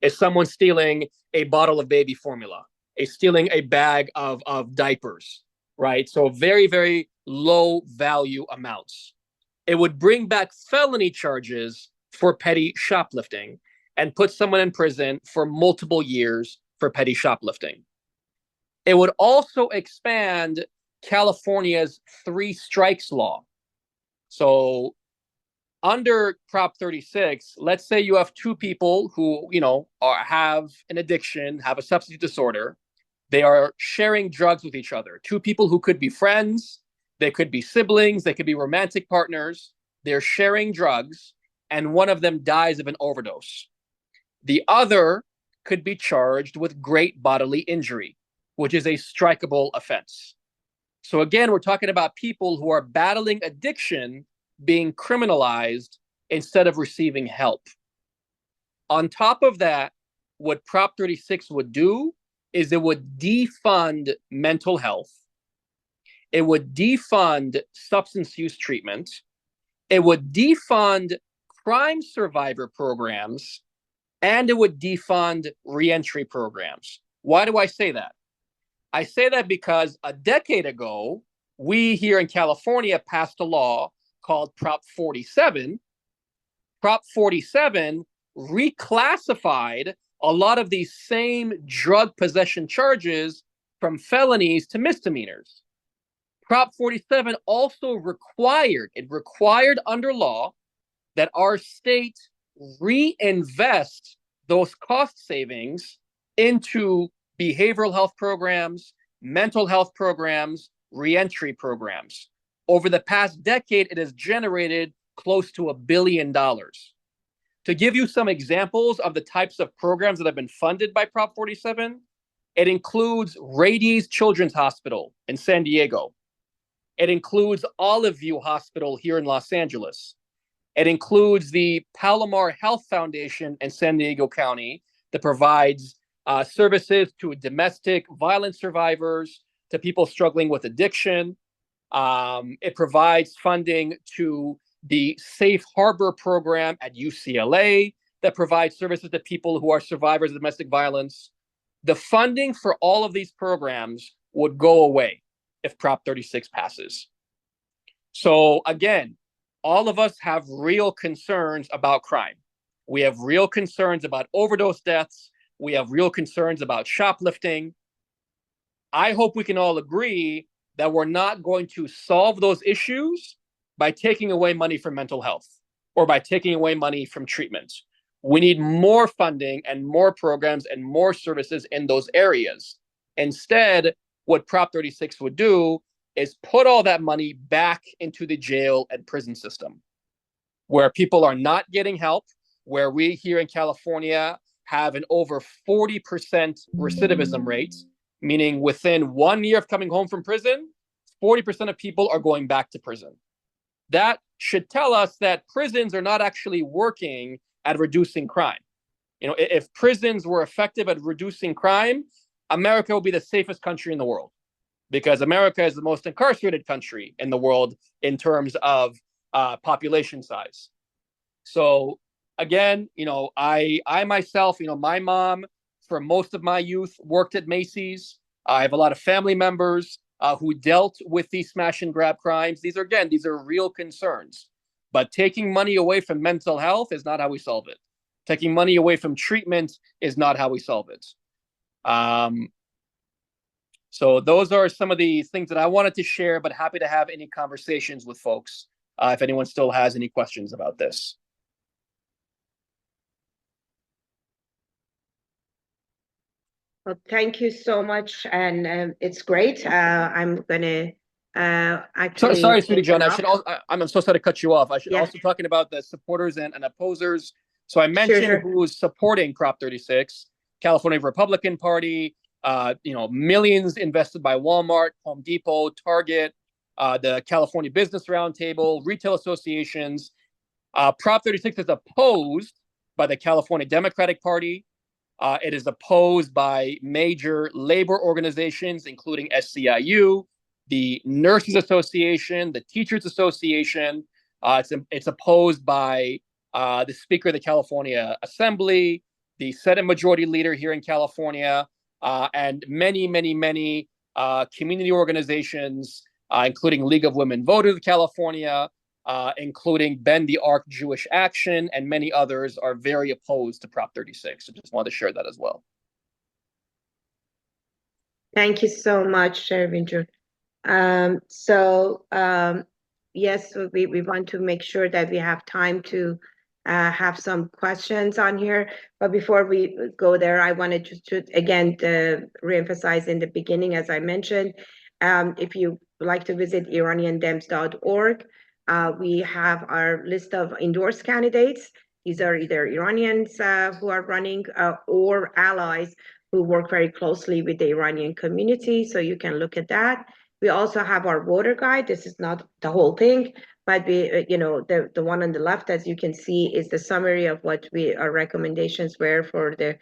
Is someone stealing a bottle of baby formula, is stealing a bag of diapers, right? So very, very low value amounts. It would bring back felony charges for petty shoplifting and put someone in prison for multiple years for petty shoplifting. It would also expand California's 3 strikes law. So under Prop 36, let's say you have 2 people who, have an addiction, have a substance disorder. They are sharing drugs with each other. 2 people who could be friends, they could be siblings, they could be romantic partners. They're sharing drugs, and one of them dies of an overdose. The other could be charged with great bodily injury, which is a strikeable offense. So again, we're talking about people who are battling addiction being criminalized instead of receiving help. On top of that, what Prop 36 would do is it would defund mental health. It would defund substance use treatment. It would defund crime survivor programs, and it would defund reentry programs. Why do I say that? I say that because a decade ago, we here in California passed a law called Prop 47. Prop 47 reclassified a lot of these same drug possession charges from felonies to misdemeanors. Prop 47 also required under law that our state reinvest those cost savings into behavioral health programs, mental health programs, reentry programs. Over the past decade, it has generated close to $1 billion. To give you some examples of the types of programs that have been funded by Prop 47, it includes Rady's Children's Hospital in San Diego. It includes Olive View Hospital here in Los Angeles. It includes the Palomar Health Foundation in San Diego County that provides services to domestic violence survivors, to people struggling with addiction. It provides funding to the Safe Harbor program at UCLA that provides services to people who are survivors of domestic violence. The funding for all of these programs would go away if Prop 36 passes. So again, all of us have real concerns about crime. We have real concerns about overdose deaths. We have real concerns about shoplifting. I hope we can all agree that we're not going to solve those issues by taking away money from mental health or by taking away money from treatment. We need more funding and more programs and more services in those areas. Instead, what Prop 36 would do is put all that money back into the jail and prison system, where people are not getting help, where we here in California have an over 40% recidivism rate, meaning within 1 year of coming home from prison, 40% of people are going back to prison. That should tell us that prisons are not actually working at reducing crime. You know, if prisons were effective at reducing crime, America would be the safest country in the world, because America is the most incarcerated country in the world in terms of population size. So again, you know, I myself, you know, my mom for most of my youth worked at Macy's. I have a lot of family members who dealt with these smash and grab crimes. These are real concerns. But taking money away from mental health is not how we solve it. Taking money away from treatment is not how we solve it. So those are some of the things that I wanted to share, but happy to have any conversations with folks if anyone still has any questions about this. Well, thank you so much, and it's great. I'm gonna actually. Sorry, Sudi John. open up. I'm so sorry to cut you off. I should Yeah. also talking about the supporters and opposers. So I mentioned Sure. who's supporting Prop 36, California Republican Party. You know, millions invested by Walmart, Home Depot, Target, the California Business Roundtable, retail associations. Prop 36 is opposed by the California Democratic Party. It is opposed by major labor organizations, including SCIU, the Nurses Association, the Teachers Association. It's opposed by the Speaker of the California Assembly, the Senate Majority Leader here in California, and many, many, many community organizations, including League of Women Voters of California, including Bend the Arc Jewish Action, and many others are very opposed to Prop 36. I just wanted to share that as well. Thank you so much, Shervin. Yes, we want to make sure that we have time to have some questions on here. But before we go there, I wanted to again reemphasize in the beginning, as I mentioned, if you like to visit IranianDems.org, we have our list of endorsed candidates. These are either Iranians who are running or allies who work very closely with the Iranian community. So you can look at that. We also have our voter guide. This is not the whole thing, but we, you know, the one on the left, as you can see, is the summary of what our recommendations were for the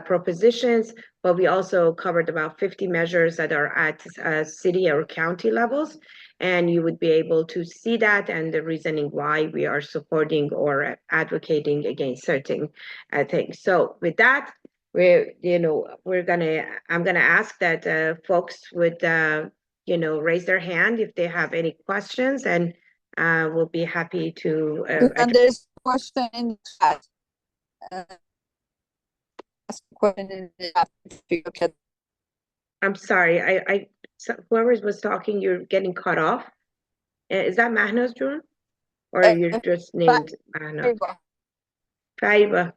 propositions. But we also covered about 50 measures that are at city or county levels. And you would be able to see that and the reasoning why we are supporting or advocating against certain things. So with that, I'm gonna ask that folks would raise their hand if they have any questions, and we'll be happy to. And there's a question in the chat. Ask a question in the chat if you look at. I'm sorry, whoever was talking, you're getting cut off. Is that Mahnaz June, or you're just named Mahnaz? Fariba.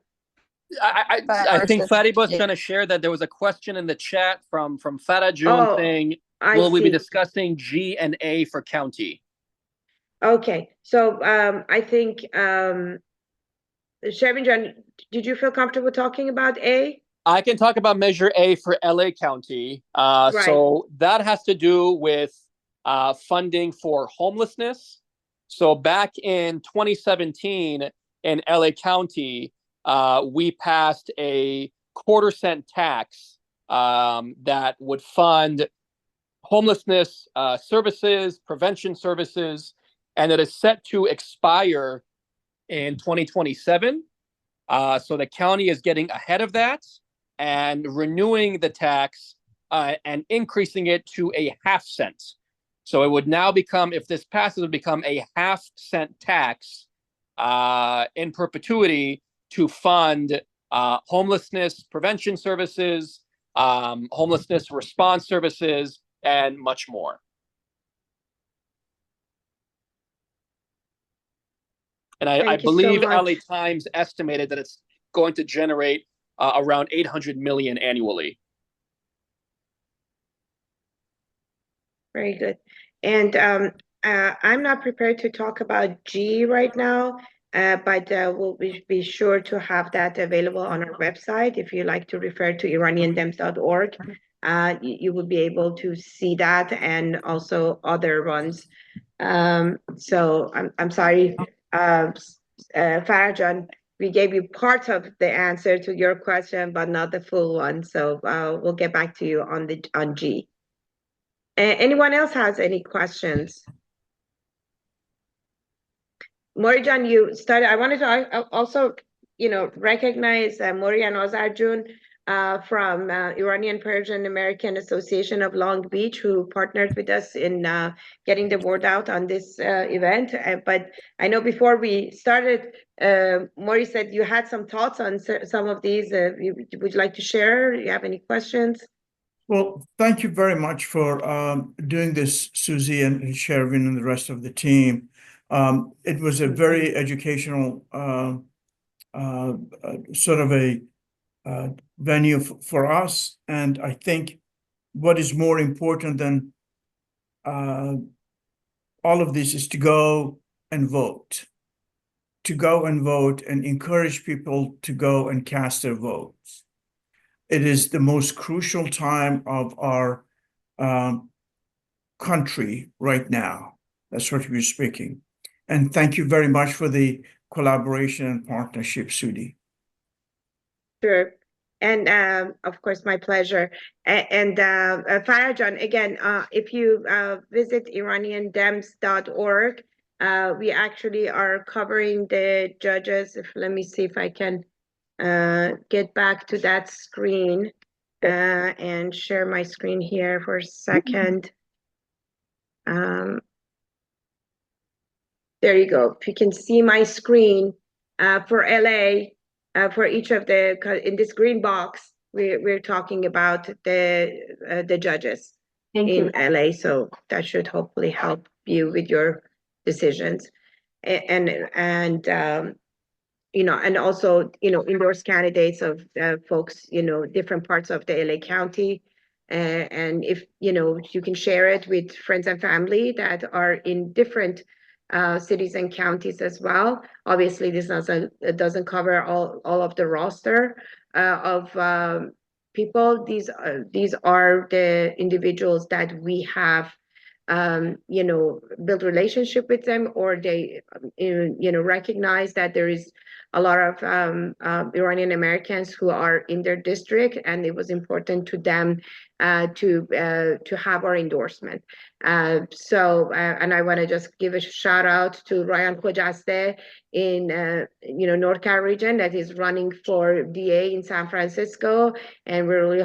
I think Fariba is trying to share that there was a question in the chat from Farah June saying, will we be discussing G and A for county? Okay, so I think, Shervin John, did you feel comfortable talking about A? I can talk about Measure A for LA County. Right. So that has to do with funding for homelessness. So back in 2017 in LA County, we passed a 1/4 cent tax that would fund homelessness services, prevention services, and it is set to expire in 2027. So the county is getting ahead of that and renewing the tax and increasing it to a half cent. So it would now become, if this passes, it would become a half-cent tax in perpetuity to fund homelessness prevention services, homelessness response services, and much more. And I Thank you so believe much. LA Times estimated that it's going to generate around 800 million annually. Very good. And I'm not prepared to talk about G right now, but we'll be sure to have that available on our website. If you like to refer to iraniandems.org, you will be able to see that and also other ones. So I'm sorry, Farajan, we gave you part of the answer to your question, but not the full one. So we'll get back to you on G. Anyone else has any questions? Morijan, you started. I wanted to also, recognize Mori and Ozarjun from Iranian Persian American Association of Long Beach, who partnered with us in getting the word out on this event. But I know before we started, Mori said you had some thoughts on some of these. Would you like to share? You have any questions? Well, thank you very much for doing this, Susie and Shervin and the rest of the team. It was a very educational sort of a venue for us. And I think what is more important than all of this is to go and vote. To go and vote and encourage people to go and cast their votes. It is the most crucial time of our country right now. That's what we're speaking. And thank you very much for the collaboration and partnership, Sudi. Sure. And of course, my pleasure. And Farajan, again, if you visit iraniandems.org, we actually are covering the judges. Let me see if I can get back to that screen and share my screen here for a second. There you go. If you can see my screen for LA, for each of in this green box, we're talking about the judges in LA. So that should hopefully help you with your decisions. And also, endorse candidates of folks, different parts of the LA County. And if, you can share it with friends and family that are in different cities and counties as well. Obviously, this doesn't cover all of the roster of people. These are the individuals that we have build relationship with them, or they recognize that there is a lot of Iranian Americans who are in their district, and it was important to them to have our endorsement. So and I want to just give a shout out to Ryan Khojaste in North Cal region that is running for DA in San Francisco, and we're really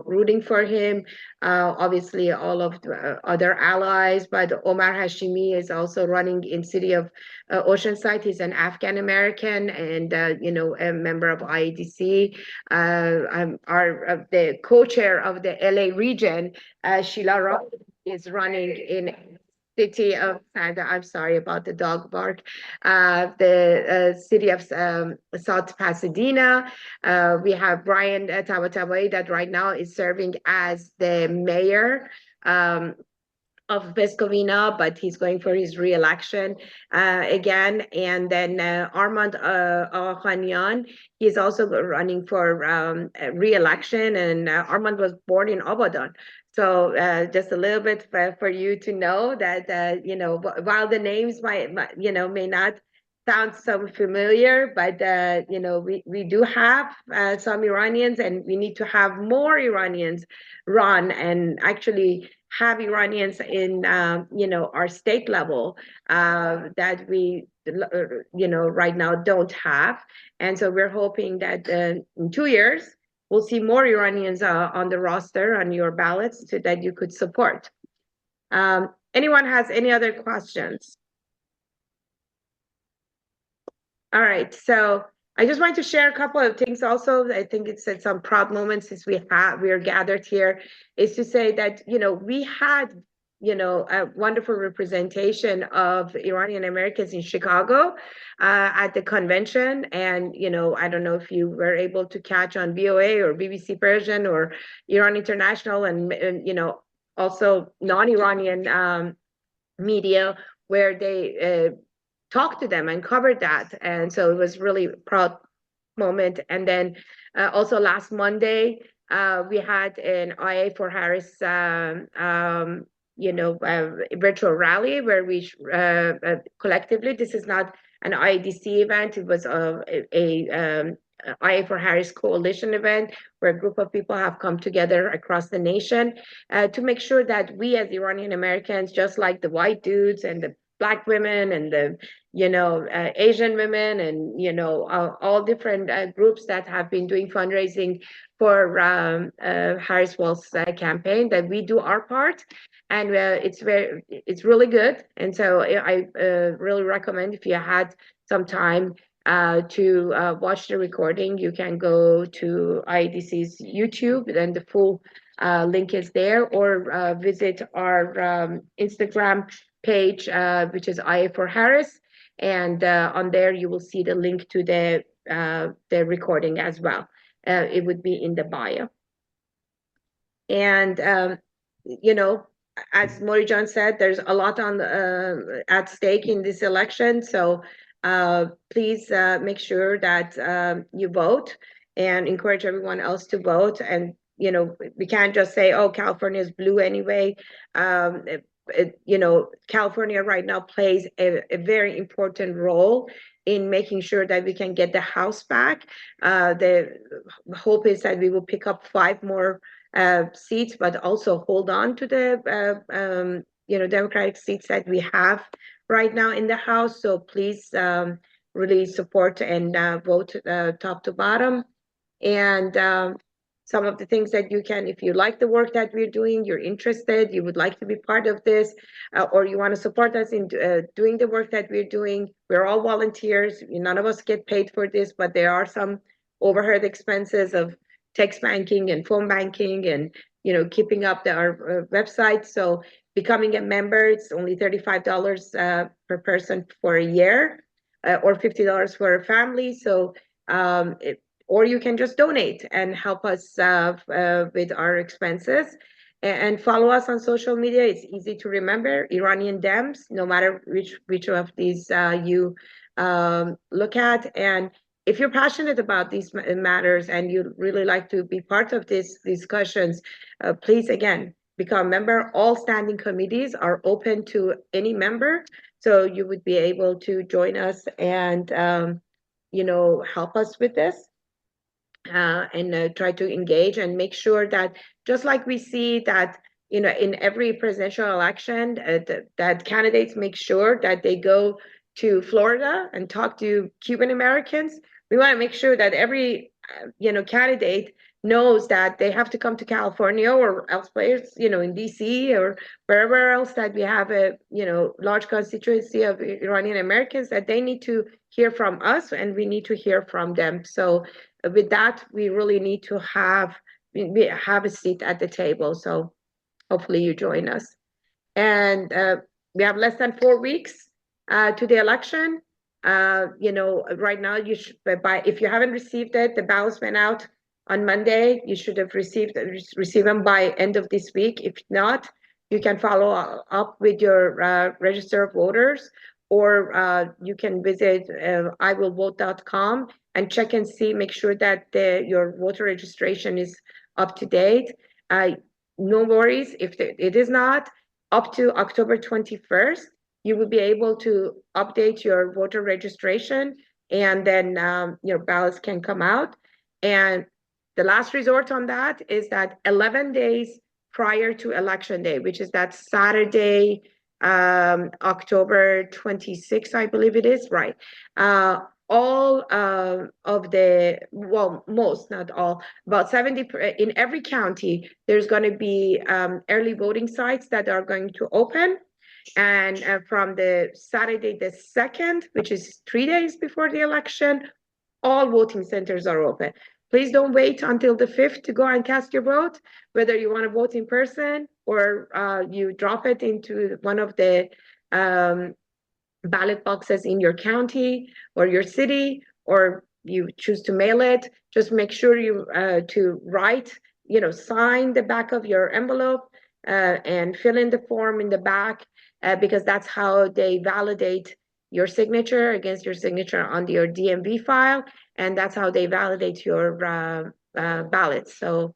rooting for him. Obviously, all of the other allies, but Omar Hashimi is also running in city of Oceanside. He's an Afghan American and a member of IADC. The co-chair of the LA region, Sheila Ross, is running in city of I'm sorry about the dog bark. The city of South Pasadena. We have Brian Tabatabai that right now is serving as the mayor of Vescovina, but he's going for his re-election again. And then Armand Khanyan, he's also running for re-election, and Armand was born in Abadan. So just a little bit for you to know that while the names may not sounds so familiar, but you know, we do have some Iranians, and we need to have more Iranians run and actually have Iranians in you know, our state level that we you know, right now don't have. And so we're hoping that in 2 years we'll see more Iranians on the roster, on your ballots, so that you could support. Anyone has any other questions? All right, so I just wanted to share a couple of things also. I think it's at some proud moments since we are gathered here, is to say that, you know, we had, you know, a wonderful representation of Iranian Americans in Chicago at the convention. And, you know, I don't know if you were able to catch on VOA or BBC Persian or Iran International, and you know, also non-Iranian media, where they talked to them and covered that. And so it was really a proud moment. And then also last Monday, we had an IA for Harris you know, virtual rally where we collectively, this is not an IADC event, it was a IA for Harris coalition event where a group of people have come together across the nation to make sure that we as Iranian Americans, just like the white dudes and the Black women and the, you know, Asian women and, you know, all different groups that have been doing fundraising for Harris-Walz campaign, that we do our part. And it's really good. And so I really recommend, if you had some time to watch the recording, you can go to IADC's YouTube, and the full link is there, or visit our Instagram page, which is IA for Harris. And on there, you will see the link to the recording as well. It would be in the bio. And, you know, as Mori John said, there's a lot on at stake in this election. So please make sure that you vote, and encourage everyone else to vote. And, you know, we can't just say, oh, California is blue anyway. You know, California right now plays a very important role in making sure that we can get the House back. The hope is that we will pick up 5 more seats, but also hold on to the you know, Democratic seats that we have right now in the House. So please really support and vote top to bottom. And some of the things that you can, if you like the work that we're doing, you're interested, you would like to be part of this, or you want to support us in doing the work that we're doing. We're all volunteers. None of us get paid for this, but there are some overhead expenses of text banking and phone banking and, you know, keeping up our website. So becoming a member, it's only $35 per person for a year, or $50 for a family. So or you can just donate and help us with our expenses. And follow us on social media. It's easy to remember, Iranian Dems, no matter which of these you look at. And if you're passionate about these matters and you really like to be part of these discussions, please, again, become a member. All standing committees are open to any member. So you would be able to join us and, you know, help us with this. And try to engage and make sure that, just like we see that, you know, in every presidential election, that candidates make sure that they go to Florida and talk to Cuban Americans. We want to make sure that every, you know, candidate knows that they have to come to California or elsewhere, you know, in DC or wherever else that we have a, you know, large constituency of Iranian Americans, that they need to hear from us and we need to hear from them. So with that, we really need to have a seat at the table. So hopefully you join us. And we have less than 4 weeks to the election. You know, right now, you should, if you haven't received it, the ballots went out on Monday. You should have received them by end of this week. If not, you can follow up with your register of voters, or you can visit iwillvote.com and check and see, make sure that your voter registration is up to date. No worries if it is not. Up to October 21st, you will be able to update your voter registration, and then your ballots can come out. And the last resort on that is that 11 days prior to election day, which is that Saturday, October 26th, I believe it is, right? All of the, well, most, not all, about 70 in every county, there's going to be early voting sites that are going to open. And from the Saturday the 2nd, which is 3 days before the election, all voting centers are open. Please don't wait until the 5th to go and cast your vote, whether you want to vote in person or you drop it into one of the ballot boxes in your county or your city, or you choose to mail it. Just make sure you to write, sign the back of your envelope and fill in the form in the back, because that's how they validate your signature against your signature on your DMV file, and that's how they validate your ballots. So